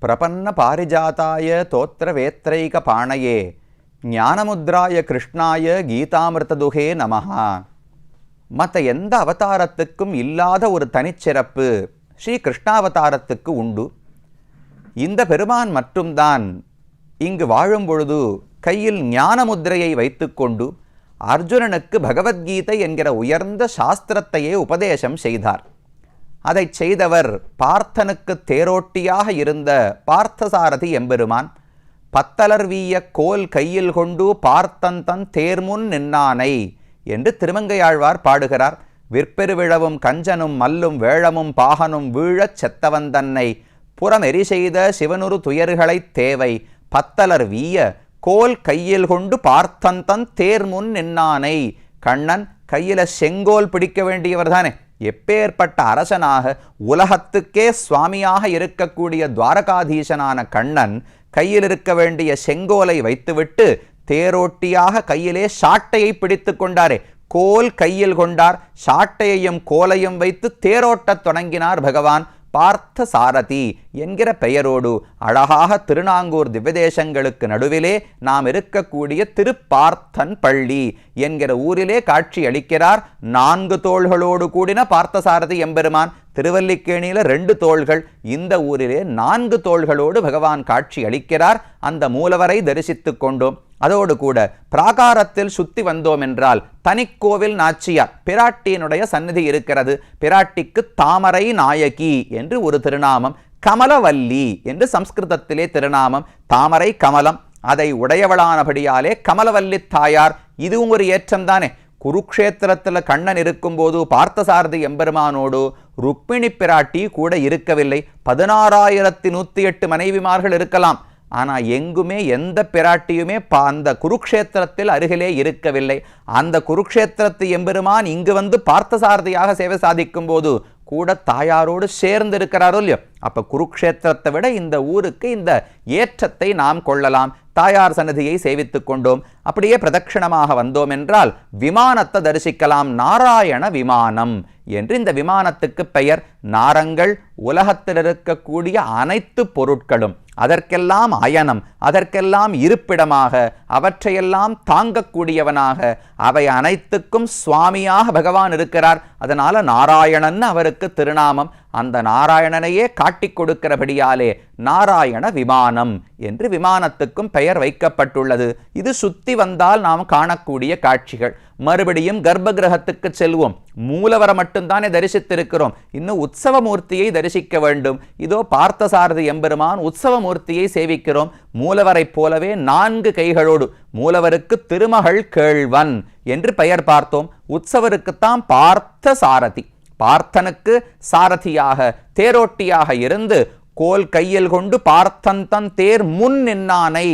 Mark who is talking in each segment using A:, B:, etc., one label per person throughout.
A: பிரபன்ன பாரிஜாதாய தோத்திரவேத்ரைக பாணயே ஞானமுத்ராய கிருஷ்ணாய கீதாமிருததுகே நமஹா. மற்ற எந்த அவதாரத்துக்கும் இல்லாத ஒரு தனிச்சிறப்பு ஸ்ரீ கிருஷ்ணாவதாரத்துக்கு உண்டு. இந்த பெருமான் மட்டும்தான் இங்கு வாழும் பொழுது கையில் ஞானமுத்ரையை வைத்துக்கொண்டு அர்ஜுனனுக்கு பகவத்கீதை என்கிற உயர்ந்த சாஸ்திரத்தையே உபதேசம் செய்தார். அதை செய்தவர் பார்த்தனுக்கு தேரோட்டியாக இருந்த பார்த்தசாரதி எம்பெருமான். பத்தலர் வீய கோல் கையில் கொண்டு பார்த்தந்தன் தேர்முன் நின்னானை என்று திருமங்கையாழ்வார் பாடுகிறார். விற்பெருவிழவும் கஞ்சனும் மல்லும் வேழமும் பாகனும் வீழச் செத்தவந்தன்னை புறமெறி செய்த சிவனுரு துயர்களைத் தேவை பத்தலர் வீய கோல் கையில் கொண்டு பார்த்தந்தன் தேர்முன் நின்னானை. கண்ணன் கையில செங்கோல் பிடிக்க வேண்டியவர் தானே. எப்பேற்பட்ட அரசனாக உலகத்துக்கே சுவாமியாக இருக்கக்கூடிய துவாரகாதீசனான கண்ணன் கையில் இருக்க வேண்டிய செங்கோலை வைத்துவிட்டு தேரோட்டியாக கையிலே சாட்டையை பிடித்து கொண்டாரே. கோல் கையில் கொண்டார், சாட்டையையும் கோலையும் வைத்து தேரோட்டத் தொடங்கினார் பகவான். பார்த்த சாரதி என்கிற பெயரோடு அழகாக திருநாங்கூர் திவ்யதேசங்களுக்கு நடுவிலே நாம் இருக்கக்கூடிய திருப்பார்த்தன் பள்ளி என்கிற ஊரிலே காட்சி அளிக்கிறார். 4 தோள்களோடு கூடின பார்த்தசாரதி எம்பெருமான். திருவல்லிக்கேணியில 2 தோள்கள், இந்த ஊரிலே 4 தோள்களோடு பகவான் காட்சி அளிக்கிறார். அந்த மூலவரை தரிசித்துக் கொண்டோம். அதோடு கூட பிராகாரத்தில் சுத்தி வந்தோம் என்றால் தனிக்கோவில் நாச்சியார் பிராட்டியினுடைய சந்நிதி இருக்கிறது. பிராட்டிக்கு தாமரை நாயகி என்று ஒரு திருநாமம், கமலவல்லி என்று சம்ஸ்கிருதத்திலே திருநாமம். தாமரை கமலம், அதை உடையவளானபடியாலே கமலவல்லி தாயார். இதுவும் ஒரு ஏற்றம் தானே. குருக்ஷேத்திரத்தில் கண்ணன் இருக்கும்போது பார்த்தசாரதி எம்பெருமானோடு ருக்மிணி பிராட்டி கூட இருக்கவில்லை. 16,108 மனைவிமார்கள் இருக்கலாம். ஆனால் எங்குமே எந்த பிராட்டியுமே அந்த குருக்ஷேத்திரத்தில் அருகிலே இருக்கவில்லை. அந்த குருக்ஷேத்திரத்து எம்பெருமான் இங்கு வந்து பார்த்தசாரதியாக சேவை சாதிக்கும் போது கூட தாயாரோடு சேர்ந்து இருக்கிறாரோ இல்லையோ. அப்ப குருக்ஷேத்திரத்தை விட இந்த ஊருக்கு இந்த ஏற்றத்தை நாம் கொள்ளலாம். தாயார் சன்னதியை சேவித்துக் கொண்டோம். அப்படியே பிரதட்சிணமாக வந்தோம் என்றால் விமானத்தை தரிசிக்கலாம். நாராயண விமானம் என்று இந்த விமானத்துக்கு பெயர். நாரங்கள் உலகத்தில் இருக்கக்கூடிய அனைத்து பொருட்களும் அதற்கெல்லாம் அயனம், அதற்கெல்லாம் இருப்பிடமாக, அவற்றையெல்லாம் தாங்கக்கூடியவனாக, அவை அனைத்துக்கும் சுவாமியாக பகவான் இருக்கிறார். அதனால நாராயணன் அவருக்கு திருநாமம். அந்த நாராயணனையே காட்டிக் கொடுக்கிறபடியாலே நாராயண விமானம் என்று விமானத்துக்கும் பெயர் வைக்கப்பட்டுள்ளது. இது சுத்தி வந்தால் நாம் காணக்கூடிய காட்சிகள். மறுபடியும் கர்ப்ப கிரகத்துக்கு செல்வோம். மூலவரை மட்டும்தானே தரிசித்திருக்கிறோம். இன்னும் உற்சவமூர்த்தியை தரிசிக்க வேண்டும். இதோ பார்த்தசாரதி எம்பெருமான் உற்சவமூர்த்தியை சேவிக்கிறோம். மூலவரை போலவே 4 கைகளோடு. மூலவருக்கு திருமகள் கேள்வன் என்று பெயர் பார்த்தோம். உற்சவருக்குத்தான் பார்த்த சாரதி. பார்த்தனுக்கு சாரதியாக தேரோட்டியாக இருந்து கோல் கையில் கொண்டு பார்த்தன் தேர் முன் நின்னானை.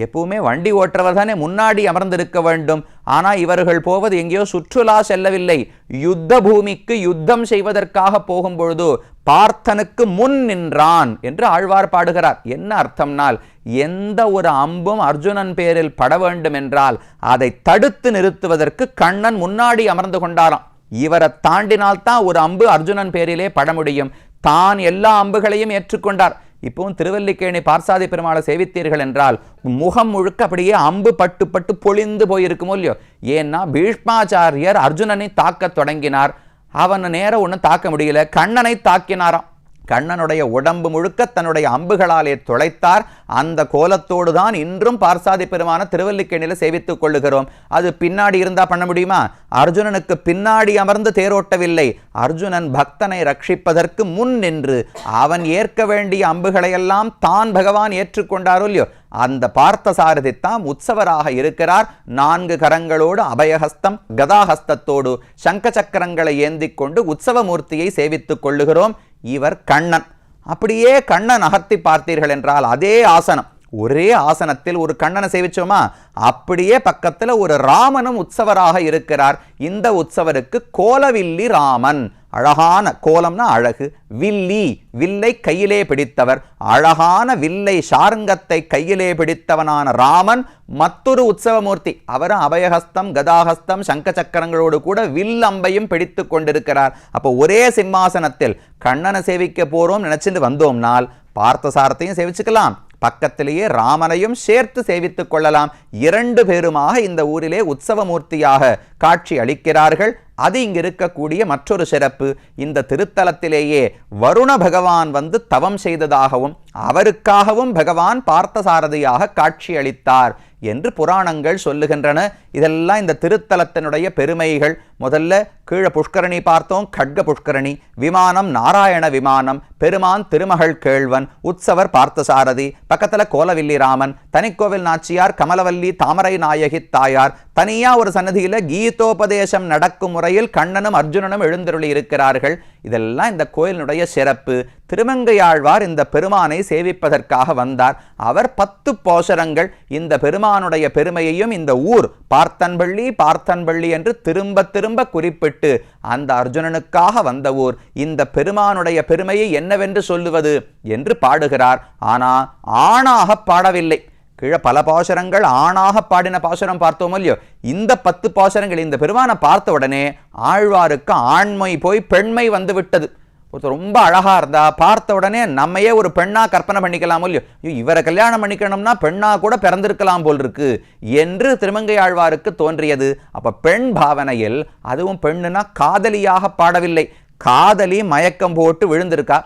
A: எப்பவுமே வண்டி ஓட்டுறவர் தானே முன்னாடி அமர்ந்திருக்க வேண்டும். ஆனா இவர்கள் போவது எங்கேயோ சுற்றுலா செல்லவில்லை. யுத்த பூமிக்கு யுத்தம் செய்வதற்காக போகும் பொழுது பார்த்தனுக்கு முன் நின்றான் என்று ஆழ்வார் பாடுகிறார். என்ன அர்த்தம்னால், எந்த ஒரு அம்பும் அர்ஜுனன் பேரில் பட வேண்டும் என்றால் அதை தடுத்து நிறுத்துவதற்கு கண்ணன் முன்னாடி அமர்ந்து கொண்டாராம். இவரை தாண்டினால்தான் ஒரு அம்பு அர்ஜுனன் பேரிலே பட முடியும். தான் எல்லா அம்புகளையும் ஏற்றுக்கொண்டார். இப்பவும் திருவல்லிக்கேணி பார்சாதி பெருமாளை சேவித்தீர்கள் என்றால் முகம் முழுக்க அப்படியே அம்பு பட்டு பட்டு பொழிந்து போயிருக்குமோ இல்லையோ. ஏன்னா பீஷ்மாச்சாரியர் அர்ஜுனனை தாக்க தொடங்கினார். அவனை நேரம் ஒன்றும் தாக்க முடியல, கண்ணனை தாக்கினாராம். கண்ணனுடைய உடம்பு முழுக்க தன்னுடைய அம்புகளாலே துளைத்தார். அந்த கோலத்தோடு தான் இன்றும் பார்சாதி பெருமான திருவல்லிக்கேணியில சேவித்துக் கொள்ளுகிறோம். அது பின்னாடி இருந்தா பண்ண முடியுமா? அர்ஜுனனுக்கு பின்னாடி அமர்ந்து தேரோட்டவில்லை. அர்ஜுனன் பக்தனை ரட்சிப்பதற்கு முன் நின்று அவன் ஏற்க வேண்டிய அம்புகளையெல்லாம் தான் பகவான் ஏற்றுக்கொண்டாரோ இல்லையோ. அந்த பார்த்தசாரதித்தான் உற்சவராக இருக்கிறார். 4 கரங்களோடு அபயஹஸ்தம் கதாஹஸ்தத்தோடு சங்க சக்கரங்களை ஏந்திக் கொண்டு உற்சவமூர்த்தியை சேவித்துக் கொள்ளுகிறோம். இவர் கண்ணன். அப்படியே கண்ணன் அகர்த்தி பார்த்தீர்கள் என்றால் அதே ஆசனம், ஒரே ஆசனத்தில் ஒரு கண்ணனை சேவிச்சோமா, அப்படியே பக்கத்தில் ஒரு ராமனும் உற்சவராக இருக்கிறார். இந்த உற்சவருக்கு கோலவில்லி ராமன் அழகான கோலம்னா அழகு, வில்லி வில்லை கையிலே பிடித்தவர், அழகான வில்லை சார்ங்கத்தை கையிலே பிடித்தவனான ராமன் மற்றொரு உற்சவமூர்த்தி. அவரும் அபயஹஸ்தம் கதாஹஸ்தம் சங்க சக்கரங்களோடு கூட வில் அம்பையும் பிடித்து கொண்டிருக்கிறார். அப்போ ஒரே சிம்மாசனத்தில் கண்ணனை சேவிக்க போறோம் நினைச்சிட்டு வந்தோம்னால் பார்த்தசாரத்தையும் சேவிச்சுக்கலாம், பக்கத்திலேயே ராமனையும் சேர்த்து சேவித்துக் கொள்ளலாம். 2 பேருமாக இந்த ஊரிலே உற்சவமூர்த்தியாக காட்சி அளிக்கிறார்கள். அது இங்கு இருக்கக்கூடிய மற்றொரு சிறப்பு. இந்த திருத்தலத்திலேயே வருண பகவான் வந்து தவம் செய்ததாகவும் அவருக்காகவும் பகவான் பார்த்தசாரதியாக காட்சி அளித்தார் என்று புராணங்கள் சொல்லுகின்றன. இதெல்லாம் இந்த திருத்தலத்தினுடைய பெருமைகள். முதல்ல கீழே புஷ்கரணி பார்த்தோம், கட்க புஷ்கரணி, விமானம் நாராயண விமானம், பெருமான் திருமகள் கேழ்வன், உற்சவர் பார்த்தசாரதி, பக்கத்துல கோலவில்லி ராமன், தனிக்கோவில் நாச்சியார், கமலவல்லி தாமரை நாயகி தாயார், தனியா ஒரு சன்னதியில கீதோபதேசம் நடக்கும் முறையில் கண்ணனும் அர்ஜுனனும் எழுந்தருளி இருக்கிறார்கள். இதெல்லாம் இந்த கோயிலினுடைய சிறப்பு. திருமங்கையாழ்வார் இந்த பெருமானை சேவிப்பதற்காக வந்தார். அவர் 10 போஷரங்கள் இந்த பெருமானுடைய பெருமையையும் இந்த ஊர் பார்த்தன்பள்ளி பார்த்தன்பள்ளி என்று திரும்ப திரும்ப குறிப்பிட்டு அந்த அர்ஜுனனுக்காக வந்த ஊர் இந்த பெருமானுடைய பெருமையை என்னவென்று சொல்லுவது என்று பாடுகிறார். ஆனா ஆணாக பாடவில்லை. கீழே பல பாசுரங்கள் ஆணாக பாடின பாசுரம் பார்த்தோம் இல்லையோ, இந்த 10 பாசுரங்கள் இந்த பெருமானை பார்த்த உடனே ஆழ்வாருக்கு ஆண்மை போய் பெண்மை வந்து விட்டது. ஒருத்தர் ரொம்ப அழகா இருந்தா பார்த்த உடனே நம்மையே ஒரு பெண்ணா கற்பனை பண்ணிக்கலாம் இல்லையோ, இவரை கல்யாணம் பண்ணிக்கணும்னா பெண்ணா கூட பிறந்திருக்கலாம் போல் இருக்கு என்று திருமங்கை ஆழ்வாருக்கு தோன்றியது. அப்ப பெண் பாவனையில், அதுவும் பெண்ணுனா காதலியாக பாடவில்லை, காதலி மயக்கம் போட்டு விழுந்திருக்கா,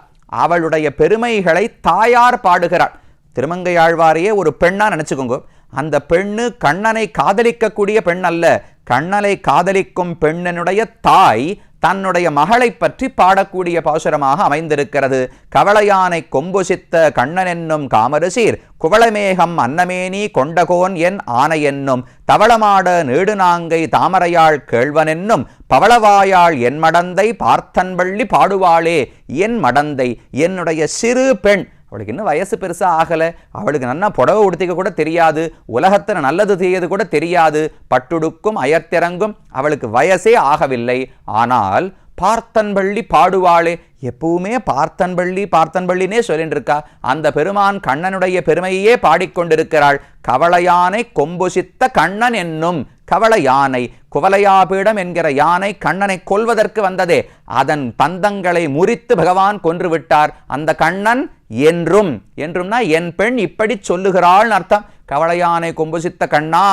A: அவளுடைய பெருமைகளை தாயார் பாடுகிறாள். திருமங்கையாழ்வாரையே ஒரு பெண்ணா நினைச்சுக்கோங்க. அந்த பெண்ணு கண்ணனை காதலிக்கக்கூடிய பெண் அல்ல, கண்ணனை காதலிக்கும் பெண்ணினுடைய தாய் தன்னுடைய மகளை பற்றி பாடக்கூடிய பாசுரமாக அமைந்திருக்கிறது. கவளையானை கொம்புசித்த கண்ணன் என்னும் காமரசீர் குவளமேகம் அன்னமேனி கொண்டகோன் என் ஆனை என்னும் தவளமாட நீடுநாங்கை தாமரையாள் கேழ்வன் என்னும் பவளவாயாள் என் மடந்தை பார்த்தன்பள்ளி பாடுவாளே என் மடந்தை. என்னுடைய சிறு பெண், அவளுக்கு இன்னும் வயசு பெருசா ஆகல, அவளுக்கு நல்லா புடவை உடுத்திக்க கூட தெரியாது, உலகத்துல நல்லது தீயது கூட தெரியாது, பட்டுடுக்கும் அயர்த்திறங்கும், அவளுக்கு வயசே ஆகவில்லை. ஆனால் பார்த்தன்பள்ளி பாடுவாளே, எப்பவுமே பார்த்தன்பள்ளி பார்த்தன்பள்ளினே சொல்லிட்டு இருக்கா. அந்த பெருமான் கண்ணனுடைய பெருமையே பாடிக்கொண்டிருக்கிறாள். கவளையானை கொம்புசித்த கண்ணன் என்னும் கவள யானை, குவலையாபீடம் என்கிற யானை கண்ணனை கொல்வதற்கு வந்ததே, அதன் பந்தங்களை முறித்து பகவான் கொன்று விட்டார். அந்த கண்ணன் என்றும், என்றும்னா என் பெண் இப்படி சொல்லுகிறாள் அர்த்தம். கவளையானை கொம்புசித்த கண்ணா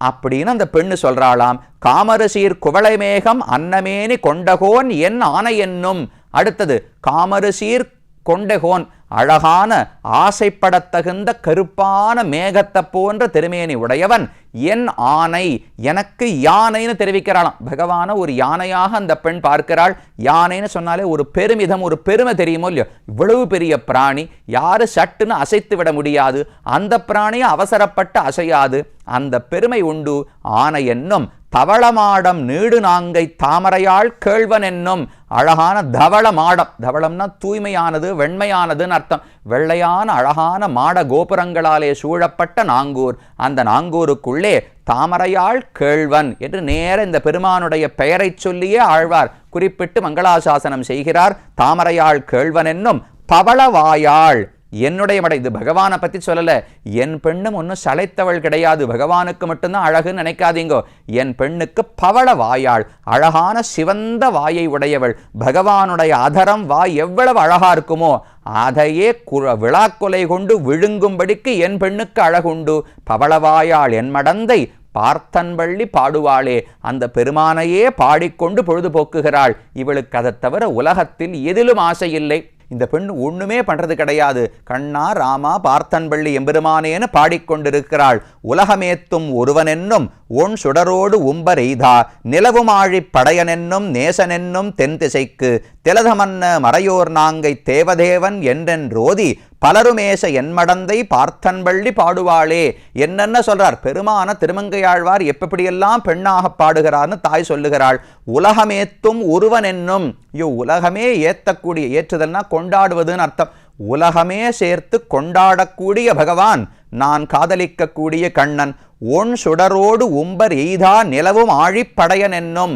A: அப்படின்னு அந்த பெண்ணு சொல்றாளாம். காமரசீர் குவளைமேகம் அன்னமேனி கொண்டகோன் என் ஆனை என்னும். அடுத்தது காமரசீர் கொண்டகோன், அழகான ஆசைப்படத்தகுந்த கருப்பான மேகத்தை போன்ற திருமேனி உடையவன் என் ஆனை, எனக்கு யானைன்னு தெரிவிக்கிறாளாம். பகவான ஒரு யானையாக அந்த பெண் பார்க்கிறாள். யானைன்னு சொன்னாலே ஒரு பெருமிதம், ஒரு பெருமை தெரியுமோ இல்லையோ, இவ்வளவு பெரிய பிராணி யாரு சட்டுன்னு அசைத்து விட முடியாது, அந்த பிராணியை அவசரப்பட்டு அசையாது, அந்த பெருமை உண்டு. ஆனை என்னும் தவளமாடம் நீடு நாங்கை தாமரையாள் கேழ்வன் என்னும். அழகான தவள மாடம், தவளம்னா தூய்மையானது வெண்மையானதுன்னு அர்த்தம். வெள்ளையான அழகான மாட கோபுரங்களாலே சூழப்பட்ட நாங்கூர், அந்த நாங்கூருக்குள்ளே தாமரையாள் கேழ்வன் என்று நேர இந்த பெருமானுடைய பெயரை சொல்லியே ஆழ்வார் குறிப்பிட்டு மங்களாசாசனம் செய்கிறார். தாமரையாள் கேழ்வன் என்னும் பவளவாயாள், என்னுடைய மடை. இது பகவானை பத்தி சொல்லல, என் பெண்ணும் ஒன்னும் சளைத்தவள் கிடையாது, பகவானுக்கு மட்டும்தான் அழகுன்னு நினைக்காதீங்கோ. என் பெண்ணுக்கு பவள வாயாள், அழகான சிவந்த வாயை உடையவள். பகவானுடைய அதரம் வாய் எவ்வளவு அழகா இருக்குமோ அதையே விழாக்கொலை கொண்டு விழுங்கும்படிக்கு என் பெண்ணுக்கு அழகுண்டு. பவளவாயாள் என் மடந்தை பார்த்தன்பள்ளி பாடுவாளே, அந்த பெருமானையே பாடிக்கொண்டு பொழுதுபோக்குகிறாள். இவளுக்கு அதை தவிர உலகத்தில் எதிலும் ஆசை இல்லை. இந்த பெண் ஒண்ணுமே பண்றது கிடையாது. கண்ணா ராமா பார்த்தன்பள்ளி எம்பெருமானேன்னு பாடிக்கொண்டிருக்கிறாள். உலகமேத்தும் ஒருவனென்னும் ஒன் சுடரோடு உம்பர் எய்தா நிலவுமாழி படையனென்னும் நேசனென்னும் தென் திசைக்கு திலதமன்ன மறையோர் நாங்கை தேவதேவன் என்றென்றோதி பலருமேச என்மடந்தை பார்த்தன்பள்ளி பாடுவாளே. என்னென்ன சொல்றார் பெருமான திருமங்கையாழ்வார், எப்படியெல்லாம் பெண்ணாக பாடுகிறார்னு தாய் சொல்லுகிறாள். உலகமேத்தும் ஒருவன் என்னும், உலகமே ஏத்தக்கூடிய, ஏற்றுதல்னா கொண்டாடுவதுன்னு அர்த்தம். உலகமே சேர்த்து கொண்டாடக்கூடிய பகவான், நான் காதலிக்கக்கூடிய கண்ணன். ஒன் சுடரோடு உம்பர் எய்தா நிலவும் ஆழிப்படையன் என்னும்.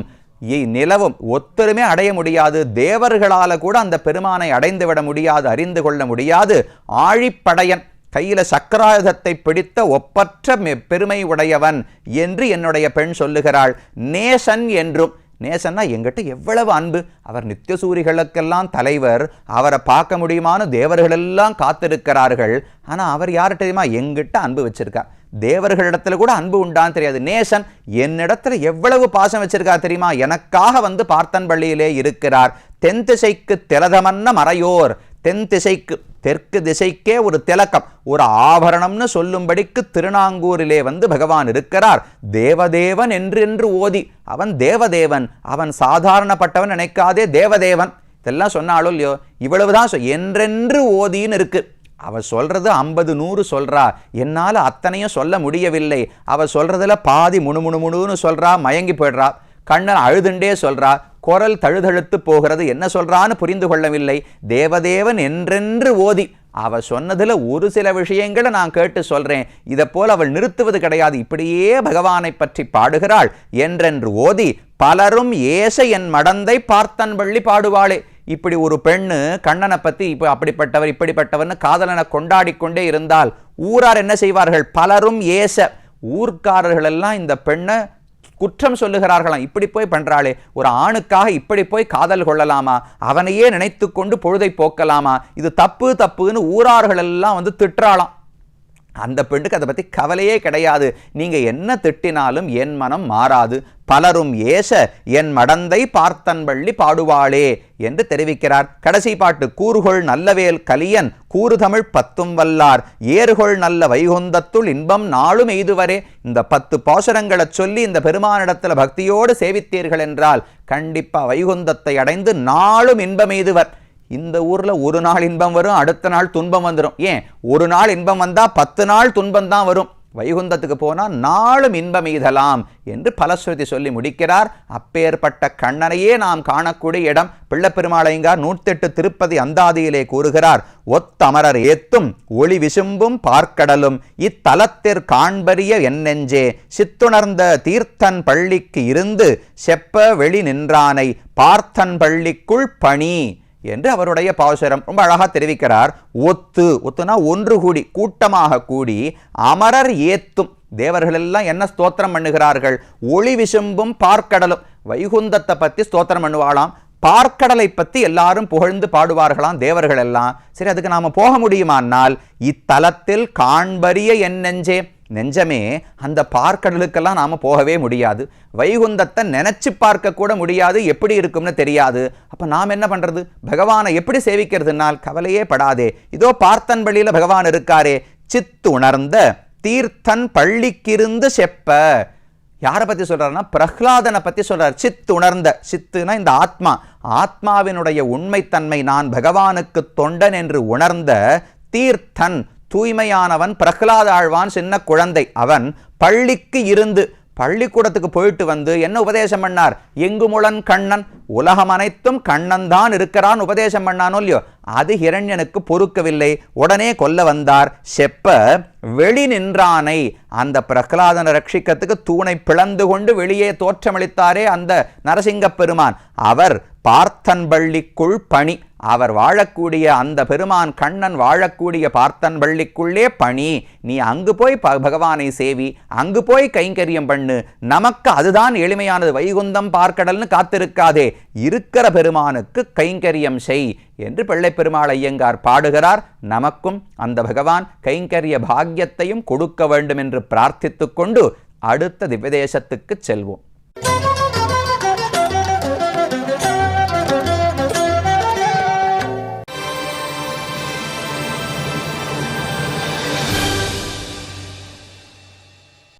A: நிலவும் ஒத்தருமே அடைய முடியாது. தேவர்களால கூட அந்த பெருமானை அடைந்து விட முடியாது, அறிந்து கொள்ள முடியாது. ஆழிப்படையன், கையில சக்கராயுதத்தை பிடித்த ஒப்பற்ற பெருமை உடையவன் என்று என்னுடைய பெண் சொல்லுகிறாள். நேசன் என்றும், நேசன்னா எங்கிட்ட எவ்வளவு அன்பு, அவர் நித்தியசூரிகளுக்கெல்லாம் தலைவர், அவரை பார்க்க முடியுமான்னு தேவர்களெல்லாம் காத்திருக்கிறார்கள். ஆனால் அவர் யார்கிட்ட தெரியுமா, எங்கிட்ட அன்பு வச்சிருக்கார். தேவர்களிடத்துல கூட அன்பு உண்டான்னு தெரியாது. நேசன் என்னிடத்துல எவ்வளவு பாசம் வச்சிருக்கார் தெரியுமா, எனக்காக வந்து பார்த்தன்பள்ளியிலே இருக்கிறார். தென் திசைக்கு திலதமன்ன மறையோர், தென் திசைக்கு தெற்கு திசைக்கே ஒரு திலக்கம், ஒரு ஆபரணம்னு சொல்லும்படிக்கு திருநாங்கூரிலே வந்து பகவான் இருக்கிறார். தேவதேவன் என்று ஓதி, அவன் தேவதேவன், அவன் சாதாரணப்பட்டவன் நினைக்காதே, தேவதேவன். இதெல்லாம் சொன்னாலும் இல்லையோ, இவ்வளவுதான் என்றென்று ஓதின்னு இருக்கு. அவ சொல்றது 50-100 சொல்றா, என்னால அத்தனையும் சொல்ல முடியவில்லை. அவ சொல்றதுல பாதி முணுமுணுமுணுன்னு சொல்றா, மயங்கி போயிடுறா. கண்ணன் அழுதுண்டே சொல்றா, குரல் தழுதழுத்து போகிறது, என்ன சொல்றான்னு புரிந்து கொள்ளவில்லை. தேவதேவன் என்றென்று ஓதி, அவ சொன்னதுல ஒரு சில விஷயங்களை நான் கேட்டு சொல்றேன், இதை போல் அவள் நிறுத்துவது கிடையாது. இப்படியே பகவானை பற்றி பாடுகிறாள். என்றென்று ஓதி பலரும் ஏச என் மடந்தை பார்த்தன்பள்ளி பாடுவாளே. இப்படி ஒரு பெண்ணு கண்ணனை பத்தி இப்போ அப்படிப்பட்டவர் இப்படிப்பட்டவர்னு காதலனை கொண்டாடி கொண்டே இருந்தால் ஊரார் என்ன செய்வார்கள், பலரும் ஏச, ஊர்க்காரர்கள் எல்லாம் இந்த பெண்ணை குற்றம் சொல்லுகிறார்களாம். இப்படி போய் பண்றாளே, ஒரு ஆணுக்காக இப்படி போய் காதல் கொள்ளலாமா, அவனையே நினைத்து கொண்டு பொழுதை போக்கலாமா, இது தப்பு தப்புன்னு ஊரார்கள் எல்லாம் வந்து திட்டுறாளாம். அந்த பெண்ணுக்கு அதை பற்றி கவலையே கிடையாது. நீங்க என்ன திட்டினாலும் என் மனம் மாறாது. பலரும் ஏச என் மடந்தை பார்த்தன்பள்ளி பாடுவாளே என்று தெரிவிக்கிறார். கடைசி பாட்டு, கூறுகொள் நல்லவேல் கலியன் கூறுதமிழ் பத்தும் வல்லார் ஏறுகொள் நல்ல வைகுந்தத்துள் இன்பம் நாளும் எய்துவரே. இந்த 10 பாசுரங்களை சொல்லி இந்த பெருமானிடத்தில் பக்தியோடு சேவித்தீர்கள் என்றால் கண்டிப்பா வைகுந்தத்தை அடைந்து நாளும் இன்பம் எய்துவர். இந்த ஊர்ல ஒரு நாள் இன்பம் வரும், அடுத்த நாள் துன்பம் வந்துடும். ஏன், ஒரு நாள் இன்பம் வந்தா 10 நாள் துன்பம் தான் வரும். வைகுந்தத்துக்கு போனா நாளும் இன்பம் எய்தலாம் என்று பலஸ்ருதி சொல்லி முடிக்கிறார். அப்பேற்பட்ட கண்ணனையே நாம் காணக்கூடிய இடம் பிள்ளைப்பெருமாளையங்கார் 108 திருப்பதி அந்தாதியிலே கூறுகிறார். ஒத்தமரர் ஏத்தும் ஒளி விசும்பும் பார்க்கடலும் இத்தலத்திற் காண்பரிய என் நெஞ்சே சித்துணர்ந்த தீர்த்தன் பள்ளிக்கு இருந்து செப்ப வெளி நின்றானை பார்த்தன் பள்ளிக்குள் பணி என்று அவருடைய பாசுரம் ரொம்ப அழகா தெரிவிக்கிறார். ஒத்துனா ஒன்று கூடி, கூட்டமாக கூடி, அமரர் ஏத்தும், தேவர்கள் எல்லாம் என்ன ஸ்தோத்திரம் பண்ணுகிறார்கள், ஒளி விசும்பும் பார்க்கடலும், வைகுந்தத்தை பத்தி ஸ்தோத்திரம் பண்ணுவாளாம், பார்க்கடலை பத்தி எல்லாரும் புகழ்ந்து பாடுவார்களாம் தேவர்கள் எல்லாம். சரி, அதுக்கு நாம போக முடியுமானால், இத்தலத்தில் காண்பரிய என் நெஞ்சே, நெஞ்சமே அந்த பார்க்கடலுக்கெல்லாம் நாம போகவே முடியாது. வைகுந்தத்தை நினைச்சு பார்க்க கூட முடியாது, எப்படி இருக்கும்னு தெரியாது. அப்ப நாம் என்ன பண்றது, பகவானை எப்படி சேவிக்கிறதுனால் கவலையே படாதே. இதோ பார்த்தன்பள்ளியில பகவான் இருக்காரே, சித்து உணர்ந்த தீர்த்தன் பள்ளிக்கிருந்து செப்ப. யாரை பத்தி சொல்றாருன்னா பிரஹ்லாதனை பத்தி சொல்றார். சித்து உணர்ந்த, சித்துனா இந்த ஆத்மா, ஆத்மாவினுடைய உண்மைத்தன்மை, நான் பகவானுக்கு தொண்டன் என்று உணர்ந்த தீர்த்தன், தூய்மையானவன் பிரஹ்லாத ஆழ்வான், சின்ன குழந்தை அவன். பள்ளிக்கு இருந்து, பள்ளிக்கூடத்துக்கு போயிட்டு வந்து என்ன உபதேசம் பண்ணார், எங்குமுளன் கண்ணன், உலகம் அனைத்தும் கண்ணன் தான் இருக்கிறான் உபதேசம் பண்ணானோ இல்லையோ, அது ஹிரண்யனுக்கு பொறுக்கவில்லை, உடனே கொல்ல வந்தார். செப்ப வெளி நின்றானை, அந்த பிரகலாதனை ரட்சிக்கத்துக்கு தூணை பிளந்து கொண்டு வெளியே தோற்றமளித்தாரே அந்த நரசிங்க பெருமான், அவர் பார்த்தன்பள்ளிக்குள் பணி, அவர் வாழக்கூடிய அந்த பெருமான் கண்ணன் வாழக்கூடிய பார்த்தன்பள்ளிக்குள்ளே பணி. நீ அங்கு போய் பகவானை சேவி, அங்கு போய் கைங்கரியம் பண்ணு, நமக்கு அதுதான் எளிமையானது. வைகுந்தம் பார்க்கடல்னு காத்திருக்காதே, இருக்கிற பெருமானுக்கு கைங்கரியம் செய் என்று பிள்ளை பெருமாள் ஐயங்கார் பாடுகிறார். நமக்கும் அந்த பகவான் கைங்கரிய பாக்கியத்தையும் கொடுக்க வேண்டும் என்று பிரார்த்தித்துக் கொண்டு அடுத்த திவ்யதேசத்துக்கு செல்வோம்.